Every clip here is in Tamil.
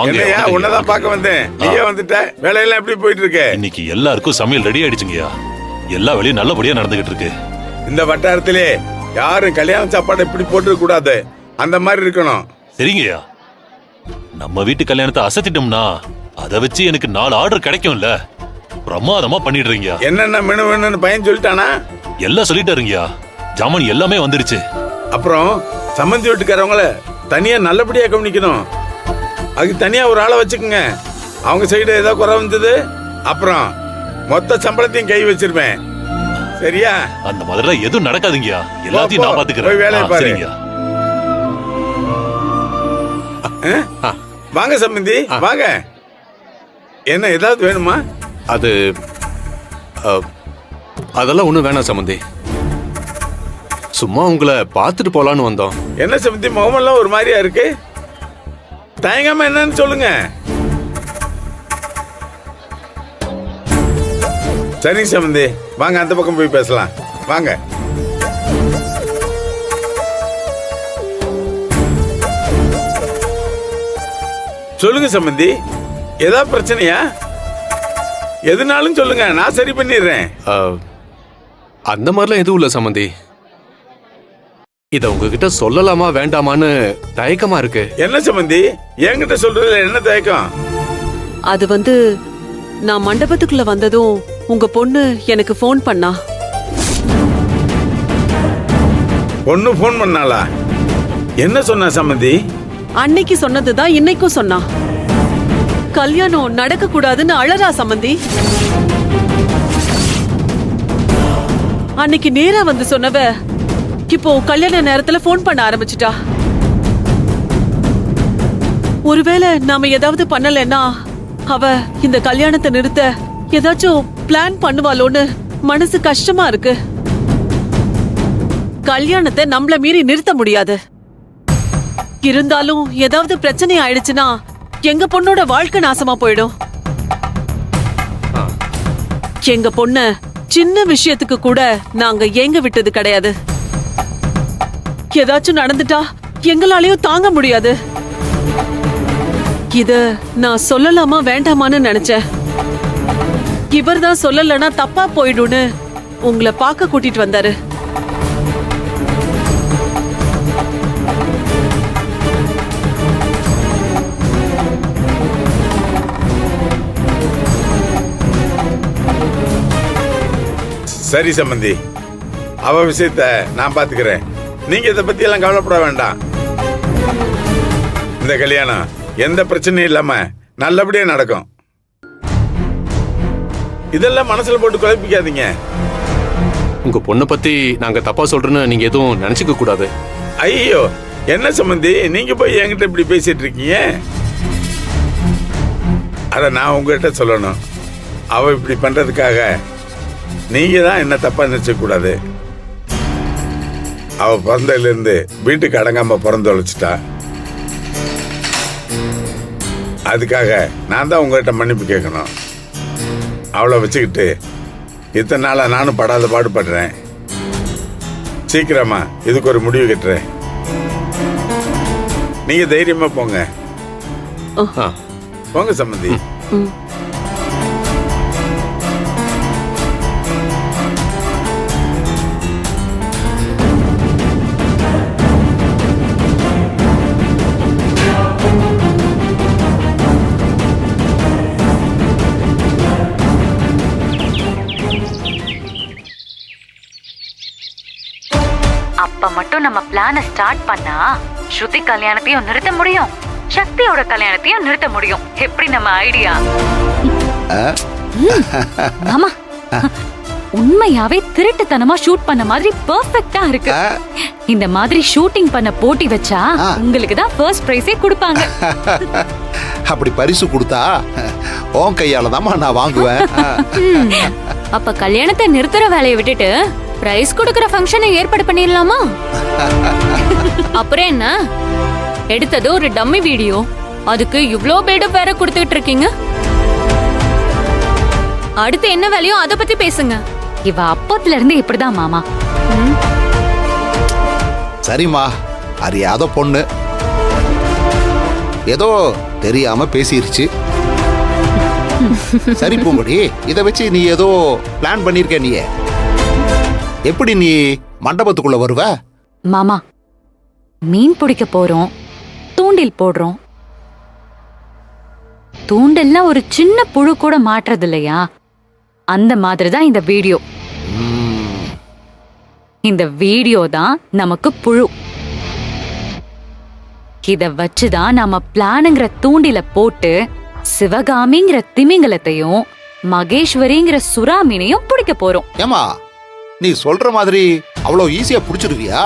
என்னையா உன்னதான் பார்க்க வந்தேன். நீயே வந்துட்ட. வேலையெல்லாம் எப்படி போயிட்டு இருக்கு? இன்னைக்கு எல்லாருக்கும் சமையல் ரெடி ஆயிடுச்சுங்கய்யா. எல்லா வேலையும் நல்லபடியா நடந்துகிட்டு இருக்கு. இந்த வட்டாரத்திலே யாரும் கல்யாண சாப்பாடு இப்படி போட்டுக்க கூடாது. அந்த மாதிரி இருக்கணும். சரிங்கய்யா. நம்ம வீட்டு கல்யாணத்தை அசத்திட்டோம்னா அதை வச்சு எனக்கு 4 ஆர்டர் கிடைக்கும்ல. பிரமாதமா பண்ணிடுறீங்க. என்னென்ன மெனு வேணும்னு பையன் சொல்லிட்டானா? எல்லாம் சொல்லிட்டாருங்கய்யா. ஜாமான் எல்லாமே வந்துருச்சு. அப்புறம் சம்மந்தி வீட்டுக்காரவங்கள தனியா நல்லபடியா கவனிக்கணும். அதுக்கு தனியா ஒரு ஆளை வச்சுக்கோங்க. அவங்க சைடு ஏதாவது குறை வந்தது அப்புறம் மொத்த சம்பளத்தையும் கை வச்சிருவேன். சரியா? அந்த மாதிரி எதுவும் நடக்காதுங்கய்யா. எல்லாத்தையும் நான் பாத்துக்கிறேன். வேலையை பாரு. சரிங்கய்யா. வாங்க சம்பந்தி வாங்க. என்ன ஏதாவது வேணுமா? அது அதெல்லாம் ஒண்ணும் வேணாம் சம்பந்தி. சும்மா உங்களை பார்த்துட்டு போலான்னு வந்தோம். என்ன சம்பந்தி முகமெல்லாம் ஒரு மாதிரியா இருக்கு? தயங்காம என்னன்னு சொல்லுங்க. சரிங்க சம்பந்தி வாங்க அந்த பக்கம் போய் பேசலாம். வாங்க. சொல்லுங்க சம்பந்தி, ஏதாவது பிரச்சனையா? எதுனாலும் சொல்லுங்க, நான் சரி பண்ணிடுறேன். அந்த மாதிரிலாம் எதுவும் இல்ல சம்பந்தி. இத உங்ககிட்ட சொல்லலாமா வேண்டாமான்னு தயக்கமா இருக்கு. என்ன சம்பந்தி என்கிட்ட சொல்றதுல என்ன தயக்கம்? அது நான் மண்டபத்துக்குள்ள வந்ததும் உங்க பொண்ணு எனக்கு ஃபோன் பண்ணா. பொண்ணு ஃபோன் பண்ணாளா? என்ன சொன்னா சம்பந்தி? அன்னைக்கு சொன்னதுதான் இன்னைக்கும் சொன்னா. கல்யாணம் நடக்க கூடாதுன்னு அழறா சம்பந்தி. அன்னைக்கு நேரா வந்து சொன்னவ இப்போ கல்யாண நேரத்துல ஃபோன் பண்ண ஆரம்பிச்சிட்டா. ஒருவேளை நாம ஏதாவது பண்ணலன்னா அவ இந்த கல்யாணத்தை நிறுத்த ஏதாச்சும் பிளான் பண்ணுவாளோன்னு மனசு கஷ்டமா இருக்கு. கல்யாணத்தை நம்மள மீறி நிறுத்த முடியாது. இருந்தாலும் ஏதாவது பிரச்சனை ஆயிடுச்சுன்னா எங்க பொண்ணோட வாழ்க்கை நாசமா போயிடும். எங்க பொண்ண சின்ன விஷயத்துக்கு கூட நாங்க ஏங்க விட்டது கிடையாது. ஏதாச்சும் நடந்துட்டா எங்களாலையும் தாங்க முடியாது. இத நான் சொல்லலாமா வேண்டாமான்னு நினைச்சேன். இவர்தான் சொல்லலன்னா தப்பா போயிடும்னு உங்களை பார்க்க கூட்டிட்டு வந்தாரு. சரி சம்பந்தி, அவ விஷயத்த நான் பாத்துக்கிறேன். நீங்க இதை பத்தி எல்லாம் கவலைப்பட வேண்டாம். இந்த கல்யாணம் எந்த பிரச்சனையும் இல்லாம நல்லபடியா நடக்கும். இதெல்லாம் மனசுல போட்டு குழப்பிக்காதீங்க. உங்க பொண்ணை பத்தி நாங்க தப்பா சொல்றோன்னு நீங்க எதுவும் நினைச்சுக்க கூடாது. ஐயோ என்ன சம்பந்தி நீங்க போய் என்கிட்ட இப்படி பேசிட்டு இருக்கீங்க? அத நான் உங்ககிட்ட சொல்லணும். அவ இப்படி பண்றதுக்காக நீங்க தான் என்ன தப்பா நினைச்ச கூடாது. அவ பிறந்ததுல இருந்து வீட்டுக்கு அடங்காம பிறந்து வச்சுட்டா. அதுக்காக நான் தான் உங்ககிட்ட மன்னிப்பு கேட்கணும். அவளை வச்சுக்கிட்டு இத்தனை நாளா நானும் படாத பாடுபடுறேன். சீக்கிரமா இதுக்கு ஒரு முடிவு கட்டுறேன். நீங்க தைரியமா போங்க. போங்க சம்பந்தி. அப்ப மட்டும் நம்ம பிளான ஸ்டார்ட் பண்ணா ஸ்ருதி கல்யாணத்தையும் நிறுத்த முடியும், சக்தியோட கல்யாணத்தையும் நிறுத்த முடியும். எப்படி நம்ம ஐடியா? மாமா உண்மையாவே திருட்டுத்தனமா ஷூட் பண்ண மாதிரி பெர்ஃபெக்ட்டா இருக்கு. இந்த மாதிரி ஷூட்டிங் பண்ண போட்டி வச்சா உங்களுக்கு தான் ஃபர்ஸ்ட் பிரைஸே கொடுப்பாங்க. அப்படி பரிசு கொடுத்தா உன் கையால தான் நான் வாங்குவேன். அப்ப கல்யாணத்தை நிறுத்துற வேலையை விட்டுட்டு பிரைஸ் கொடுக்கற ஃபங்க்ஷனை ஏற்பாடு பண்ணிடலாமா? அப்புறம் என்ன, எடுத்தது ஒரு டம்மி வீடியோ, அதுக்கு இவ்ளோ பில்டப் வேற கொடுத்துட்டு இருக்கீங்க. அடுத்து என்ன வேலையோ அத பத்தி பேசுங்க. இவ அப்பத்துல இருந்து இப்படிதான் மாமா. சரிம்மா, அறியாத பொண்ணு. ஏதோ தெரியாம பேசிருச்சு. சரி பூங்கொடி, இத வச்சு நீ ஏதோ பிளான் பண்ணிருக்க. நீ எப்படி நீ மண்டபத்துக்குள்ள வருவ? மாமா, மீன் பிடிக்க போறோம், தூண்டில் போடுறோம். தூண்டல்ல ஒரு சின்ன புழு கூட மாட்டுறது இல்லையா? அந்த மாதிரி தான் இந்த வீடியோ. இந்த வீடியோ தான் நமக்கு புழு. இத வச்சுதான் நாம பிளானுங்கிற தூண்டில போட்டு சிவகாமிங்கிற திமிங்கலத்தையும் மகேஸ்வரிங்கிற சுறாமீனையும் பிடிக்க போறோம். ஏமா, நீ சொல்ற மாதிரி அவ்வளோ ஈஸியா புடிச்சிருவியா?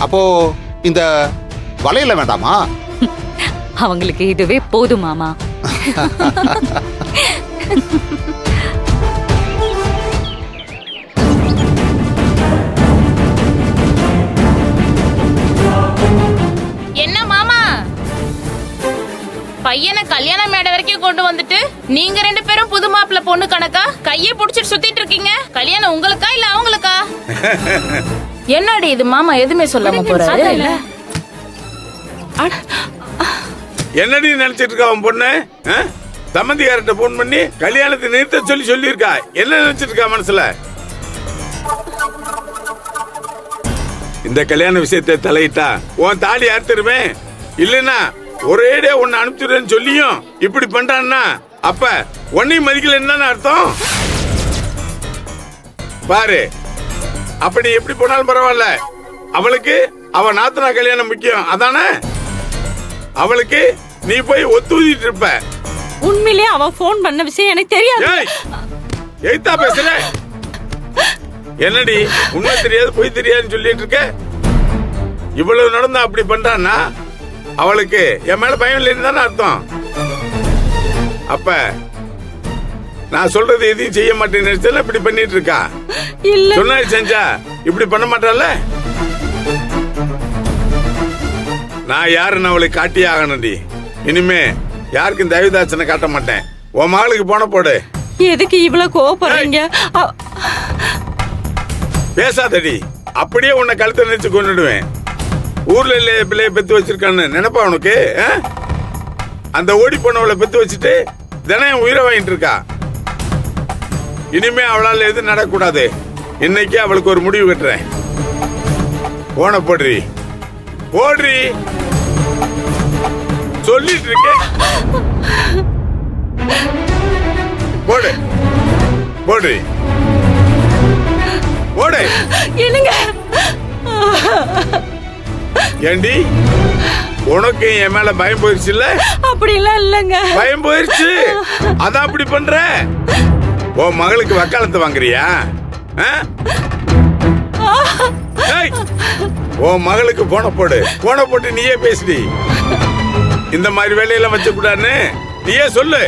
அப்போ இந்த வலையில வேண்டாமா? அவங்களுக்கு இதுவே போதும் மாமா. என்ன மாமா, பையனை கல்யாண மேடை வரைக்கும் கொண்டு வந்துட்டு நீங்க 2 பேரும் புது மாப்பிள்ள பொண்ணு கணக்கா கையை புடிச்சிட்டு சுத்திட்டு இருக்கீங்க. கல்யாணம் உங்களுக்கா இல்ல அவங்களுக்கா? என்னடி இது மாமா எதுவுமே சொல்லாம போறாரு? என்னடி நினைச்சிட்டு இருக்கா உன் பொண்ணு? சம்பந்திக்கார்ட்ட போன் பண்ணி கல்யாணத்தை நிறுத்த சொல்லியிருக்கா. என்ன நினைச்சிட்டு இருக்கா மனசுல? இந்த கல்யாண விஷயத்தை தலையிட்டா உன் தாலி அறுத்துருவேன். இல்லைன்னா ஒரேடே உன்னை அனுப்பிச்சுடுறேன்னு சொல்லியும் இப்படி பண்றான்னா அப்ப உன்னையும் மதிக்கலன்னு அர்த்தம். பாரு, அப்படி எப்படி போனாலும் பரவாயில்ல, அவளுக்கு அவ நாத்தனா கல்யாணம் முக்கியம். அதானே? அவளுக்கு நீ போய் ஒத்துதிட்டு இருப்ப. உண்மையிலே அவ போன் பண்ண விஷயம் எனக்கு தெரியாது. எய்தா பேசுற? என்னடி உண்மை தெரியாது போய் தெரியாதுன்னு சொல்லிட்டு இருக்க? இவ்வளவு நடந்தா அப்படி பண்றான்னா அவளுக்கு என் மேல பயம் இல்லைன்னு தானே அர்த்தம். அப்ப நான் சொல்றது எதையும் செய்ய மாட்டேன்னு நினைச்சல இப்படி பண்ணிட்டு இருக்கா. இல்ல சொன்னா செஞ்சா இப்படி பண்ண மாட்டால. நான் யாருன்னு அவளுக்கு காட்டியே ஆகணும்டி. இனிமே யாருக்கும் தயவுதாட்சனை காட்ட மாட்டேன். உன் மகளுக்கு போன போடு. எதுக்கு இவ்வளவு கோவப்படுறீங்க? பேசாதடி, அப்படியே உன்னை கழுத்தை நினைச்சு கொண்டுடுவேன். ஊர்ல இல்ல பிள்ளைய பெத்து வச்சிருக்கான்னு நினைப்பா உனக்கு? அந்த ஓடி போனவளை பெத்து வச்சுட்டு தினம் உயிரை வாங்கிட்டு இருக்கா. இனிமே அவளால் எதுவும் நடக்கூடாது. இன்னைக்கு அவளுக்கு ஒரு முடிவு கட்டுறேன். போன போடுறி போடுறி சொல்லிட்டு இருக்கேன். போடு போடுறி போடு. என்னங்க? ஏண்டி உனக்கு என் மேல பயம் போயிருச்சு இல்ல? அப்படி எல்லாம் இல்லங்க. பயம் போயிருச்சு, அதான் அப்படி பண்ற. உன் மகளுக்கு வக்காலத்து வாங்குறியா? உன் மகளுக்கு போன போட்டு நீயே பேசுடி. இந்த மாதிரி வேலையெல்லாம் வச்ச கூடாதுன்னு நீயே சொல்லு.